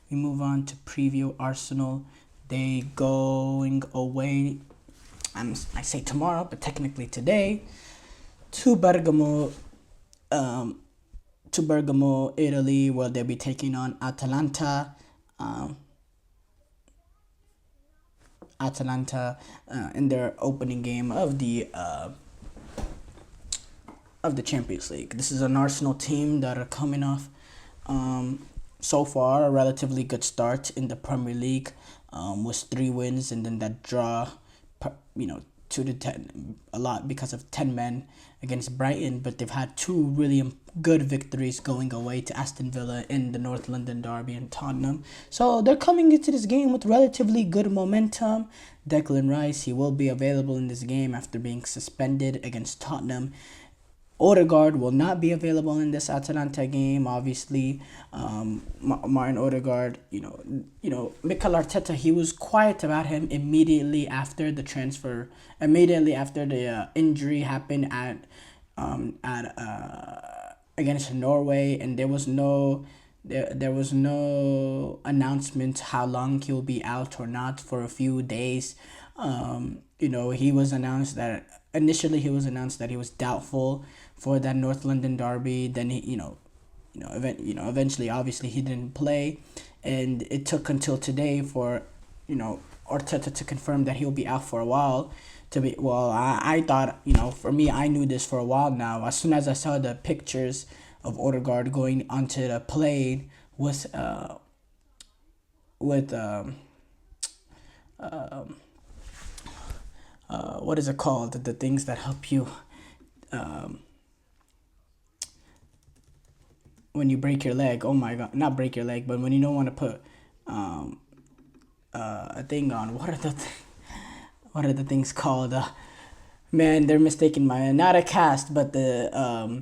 we move on to preview Arsenal. They going away. I say tomorrow, but technically today, to Bergamo, um, Italy, where they'll be taking on Atalanta. Um, in their opening game of the Champions League. This is an Arsenal team that are coming off so far a relatively good start in the Premier League, with 3 wins and then that draw, 2-10, a lot because of 10 men against Brighton, but they've had two really good victories going away to Aston Villa in the North London derby and Tottenham. So they're coming into this game with relatively good momentum. Declan Rice, he will be available in this game after being suspended against Tottenham. Odegaard will not be available in this Atalanta game. Obviously, Martin Odegaard. Mikel Arteta. He was quiet about him immediately after the transfer. Immediately after the injury happened at against Norway, and there was no announcement how long he'll be out or not for a few days. He was announced that initially he was announced that he was doubtful for that North London derby. Then eventually, obviously, he didn't play, and it took until today for Arteta to confirm that he'll be out for a while. I thought, for me, I knew this for a while now. As soon as I saw the pictures of Odegaard going onto the plane with what is it called? The things that help you when you break your leg. Oh my god, not break your leg, but when you don't want to put a thing on. What are the things called? Man, they're mistaking my not a cast, but the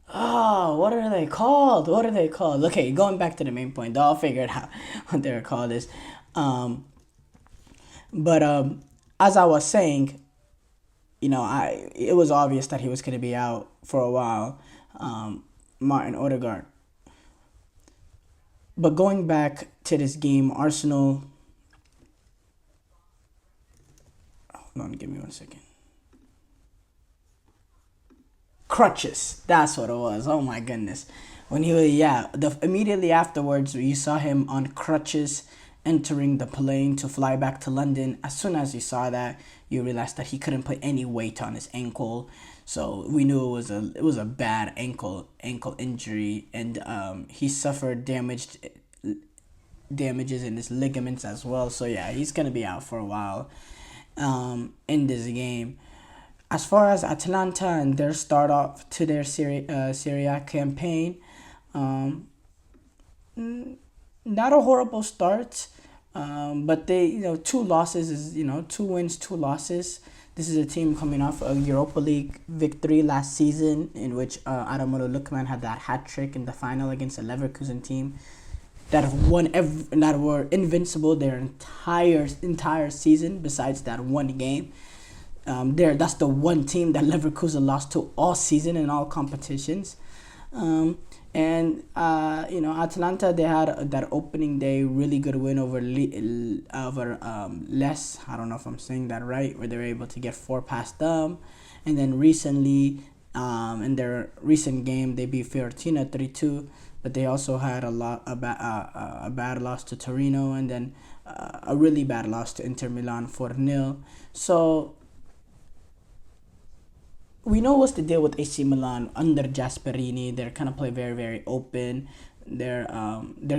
what are they called? What are they called? Okay, going back to the main point. I'll figure it out what they're called is. But as I was saying, it was obvious that he was going to be out for a while, Martin Odegaard. But going back to this game, Arsenal. Hold on, give me 1 second. Crutches. That's what it was. Oh my goodness. When he was, immediately afterwards, you saw him on crutches entering the plane to fly back to London. As soon as you saw that, you realized that he couldn't put any weight on his ankle. So we knew it was a bad ankle injury, and he suffered damages in his ligaments as well. So yeah, he's gonna be out for a while in this game. As far as Atalanta and their start off to their Serie A campaign, not a horrible start, but they 2 losses is 2 wins, 2 losses. This is a team coming off a Europa League victory last season, in which Ademola Lookman had that hat trick in the final against a Leverkusen team that have that were invincible their entire season. Besides that one game, that's the one team that Leverkusen lost to all season in all competitions. Atalanta, they had that opening day really good win over Less. I don't know if I'm saying that right, where they were able to get 4 past them. And then recently, in their recent game, they beat Fiorentina 3-2. But they also had a bad loss to Torino, and then a really bad loss to Inter Milan 4-0. So we know what's the deal with AC Milan under Gasperini. They're kind of play very, very open. They're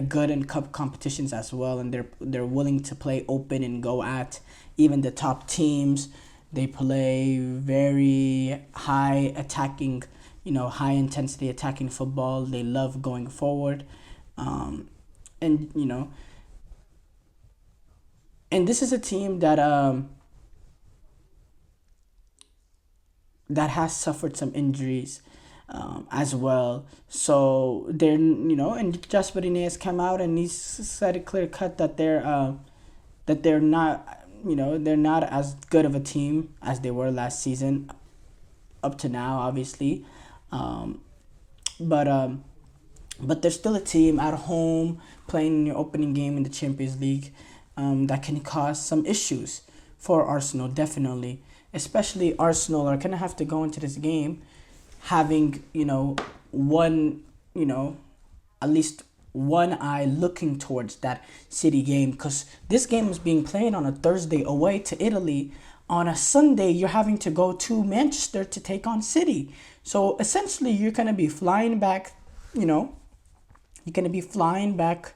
good in cup competitions as well, and they're willing to play open and go at even the top teams. They play very high attacking, high intensity attacking football. They love going forward, and this is a team that has suffered some injuries as well. So they're and Jasperini has come out and he's said it clear cut that they're not they're not as good of a team as they were last season up to now, obviously. But but there's still a team at home playing in your opening game in the Champions League that can cause some issues for Arsenal, definitely. Especially Arsenal are going to have to go into this game having, one, at least one eye looking towards that City game, because this game is being played on a Thursday away to Italy. On a Sunday, you're having to go to Manchester to take on City. So essentially, you're going to be flying back, you know, you're going to be flying back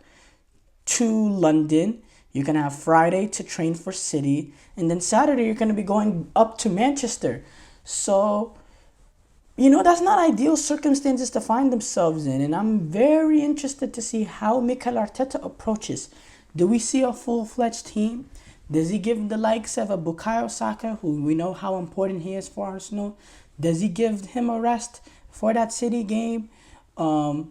to London. You're going to have Friday to train for City. And then Saturday, you're going to be going up to Manchester. So, that's not ideal circumstances to find themselves in. And I'm very interested to see how Mikel Arteta approaches. Do we see a full-fledged team? Does he give the likes of a Bukayo Saka, who we know how important he is for Arsenal? Does he give him a rest for that City game? I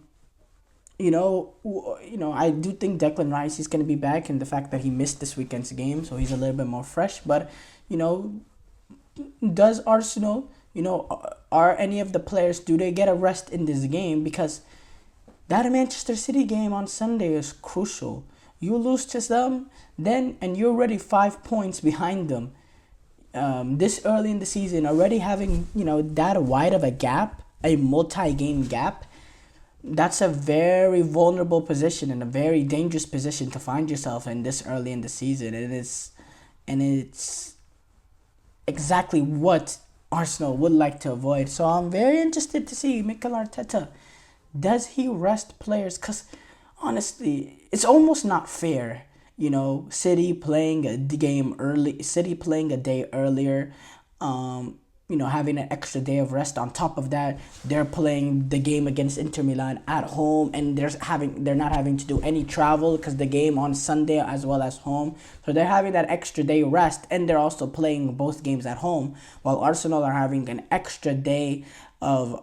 do think Declan Rice is going to be back, and the fact that he missed this weekend's game, so he's a little bit more fresh. But, does Arsenal, are any of the players, do they get a rest in this game? Because that Manchester City game on Sunday is crucial. You lose to them, and you're already 5 points behind them. This early in the season, already having, that wide of a gap, a multi-game gap, that's a very vulnerable position and a very dangerous position to find yourself in this early in the season. And it's exactly what Arsenal would like to avoid. So I'm very interested to see Mikel Arteta. Does he rest players? Because honestly, it's almost not fair. City playing a game early, City playing a day earlier, having an extra day of rest. On top of that, they're playing the game against Inter Milan at home, and they're not having to do any travel because the game on Sunday as well as home. So they're having that extra day rest, and they're also playing both games at home. While Arsenal are having an extra day of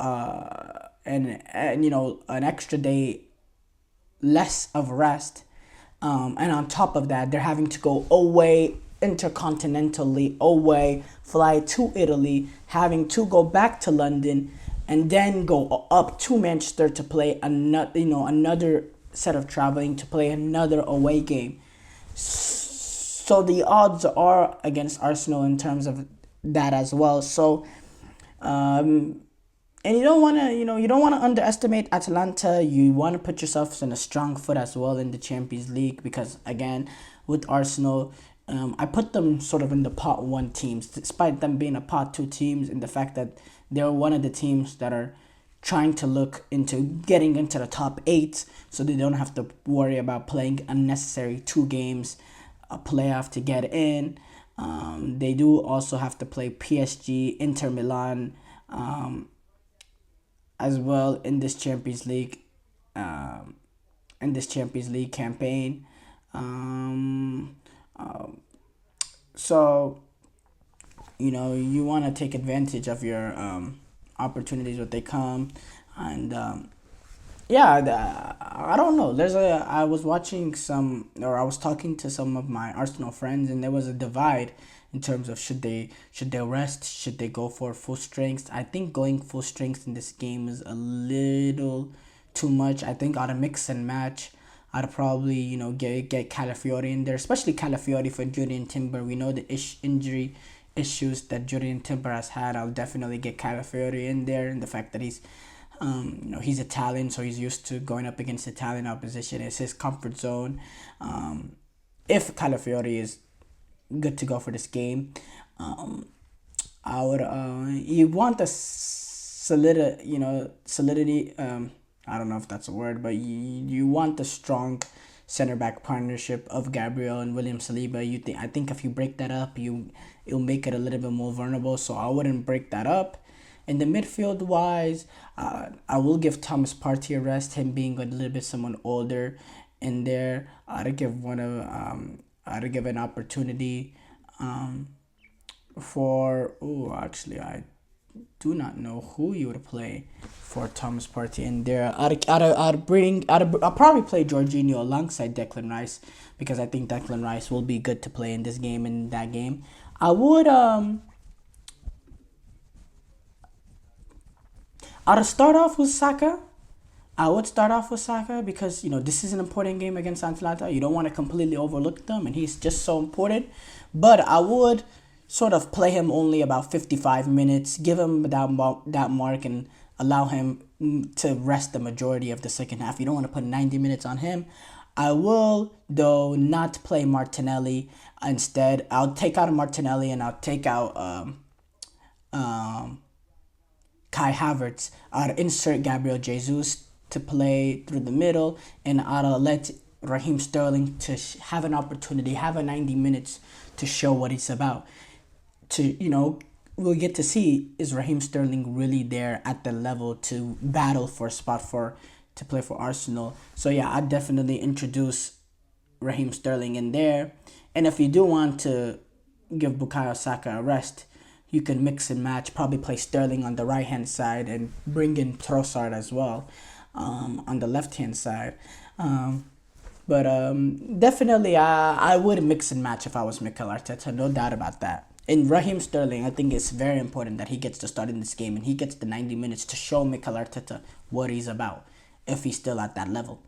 an extra day less of rest, and on top of that, they're having to go away intercontinentally, away, fly to Italy, having to go back to London, and then go up to Manchester to play another set of traveling to play another away game. So the odds are against Arsenal in terms of that as well. So, and you don't want to underestimate Atalanta. You want to put yourself in a strong foot as well in the Champions League, because again, with Arsenal, I put them sort of in the pot one teams, despite them being a pot two teams, in the fact that they're one of the teams that are trying to look into getting into the top 8, so they don't have to worry about playing unnecessary 2 games, a playoff to get in. They do also have to play PSG, Inter Milan, as well in this Champions League, campaign. So, you want to take advantage of your opportunities when they come. And I don't know. I was watching I was talking to some of my Arsenal friends, and there was a divide in terms of should they rest, should they go for full strength. I think going full strength in this game is a little too much. I think I'd mix and match. I'd probably get Calafiori in there, especially Calafiori for Julian Timber. We know the injury issues that Julian Timber has had. I'll definitely get Calafiori in there, and the fact that he's he's Italian, so he's used to going up against Italian opposition. It's his comfort zone. If Calafiori is good to go for this game, I would you want the solidity. I don't know if that's a word, but you want the strong center back partnership of Gabriel and William Saliba. I think if you break that up, it'll make it a little bit more vulnerable. So I wouldn't break that up. In the midfield wise, I will give Thomas Partey a rest. Him being a little bit someone older in there, I'd give an opportunity for. Oh, actually, I do not know who you would play for Thomas Partey in there. I'll probably play Jorginho alongside Declan Rice, because I think Declan Rice will be good to play in this game and that game. I would I'd start off with Saka, I would start off with Saka because this is an important game against Atalanta. You don't want to completely overlook them, and he's just so important. But I would sort of play him only about 55 minutes, give him that mark, and allow him to rest the majority of the second half. You don't want to put 90 minutes on him. I will, though, not play Martinelli. Instead, I'll take out Martinelli and I'll take out Kai Havertz. I'll insert Gabriel Jesus to play through the middle, and I'll let Raheem Sterling to have an opportunity, have a 90 minutes to show what he's about. We'll get to see, is Raheem Sterling really there at the level to battle for a spot to play for Arsenal? So yeah, I'd definitely introduce Raheem Sterling in there. And if you do want to give Bukayo Saka a rest, you can mix and match, probably play Sterling on the right-hand side and bring in Trossard as well on the left-hand side. But definitely, I would mix and match if I was Mikel Arteta, no doubt about that. And Raheem Sterling, I think it's very important that he gets to start in this game and he gets the 90 minutes to show Mikel Arteta what he's about, if he's still at that level.